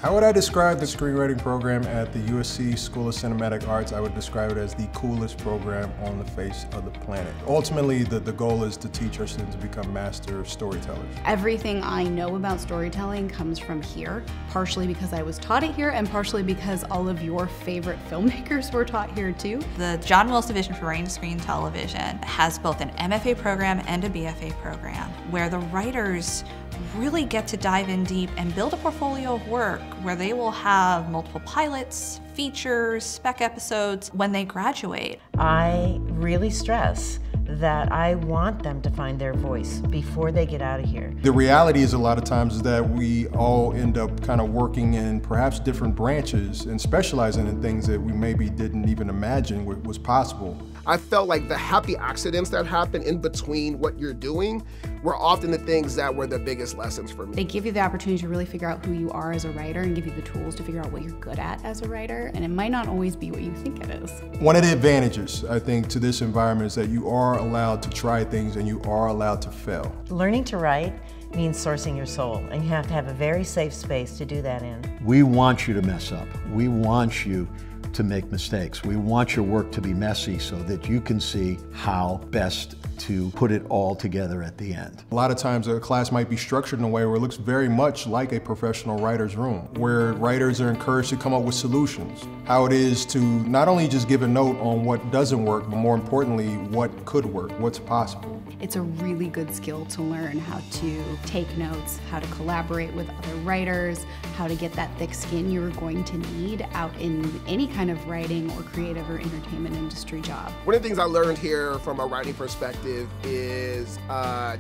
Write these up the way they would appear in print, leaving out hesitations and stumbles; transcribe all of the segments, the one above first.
How would I describe the screenwriting program at the USC School of Cinematic Arts? I would describe it as the coolest program on the face of the planet. Ultimately, the goal is to teach our students to become master storytellers. Everything I know about storytelling comes from here, partially because I was taught it here and partially because all of your favorite filmmakers were taught here too. The John Wills Division for Writing Screen Television has both an MFA program and a BFA program where the writers really get to dive in deep and build a portfolio of work where they will have multiple pilots, features, spec episodes when they graduate. I really stress that I want them to find their voice before they get out of here. The reality is a lot of times is that we all end up kind of working in perhaps different branches and specializing in things that we maybe didn't even imagine was possible. I felt like the happy accidents that happen in between what you're doing were often the things that were the biggest lessons for me. They give you the opportunity to really figure out who you are as a writer and give you the tools to figure out what you're good at as a writer, and it might not always be what you think it is. One of the advantages, I think, to this environment is that you are allowed to try things and you are allowed to fail. Learning to write means sourcing your soul, and you have to have a very safe space to do that in. We want you to mess up. We want you to make mistakes. We want your work to be messy so that you can see how best to put it all together at the end. A lot of times a class might be structured in a way where it looks very much like a professional writer's room, where writers are encouraged to come up with solutions. How it is to not only just give a note on what doesn't work, but more importantly, what could work, what's possible. It's a really good skill to learn how to take notes, how to collaborate with other writers, how to get that thick skin you're going to need out in any kind of writing or creative or entertainment industry job. One of the things I learned here from a writing perspective is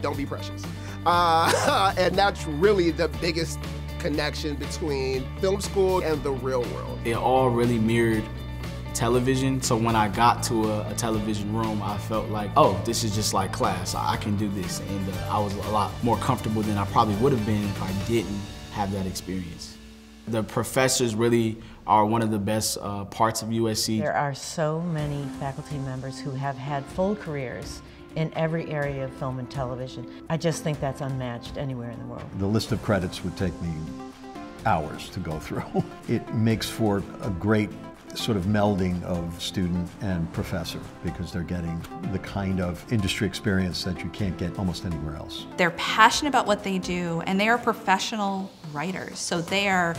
don't be precious. And that's really the biggest connection between film school and the real world. It all really mirrored television, so when I got to a television room, I felt like, oh, this is just like class. I can do this, and I was a lot more comfortable than I probably would have been if I didn't have that experience. The professors really are one of the best parts of USC. There are so many faculty members who have had full careers in every area of film and television. I just think that's unmatched anywhere in the world. The list of credits would take me hours to go through. It makes for a great sort of melding of student and professor because they're getting the kind of industry experience that you can't get almost anywhere else. They're passionate about what they do and they are professional writers. So they are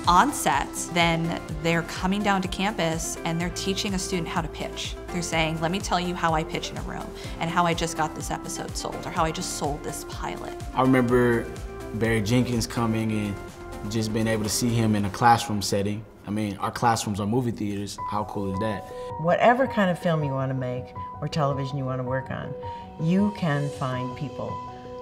on set, then they're coming down to campus and they're teaching a student how to pitch. They're saying, let me tell you how I pitch in a room and how I just got this episode sold or how I just sold this pilot. I remember Barry Jenkins coming and just being able to see him in a classroom setting. I mean, our classrooms are movie theaters. How cool is that? Whatever kind of film you want to make or television you want to work on, you can find people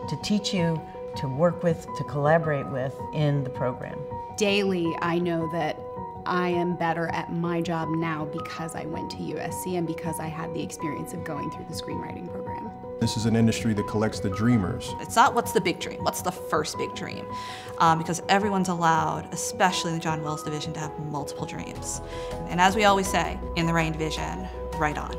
to teach you, to work with, to collaborate with in the program. Daily, I know that I am better at my job now because I went to USC and because I had the experience of going through the screenwriting program. This is an industry that collects the dreamers. It's not what's the big dream, what's the first big dream? Because everyone's allowed, especially in the John Wills Division, to have multiple dreams. And as we always say, in the Writing Division, right on.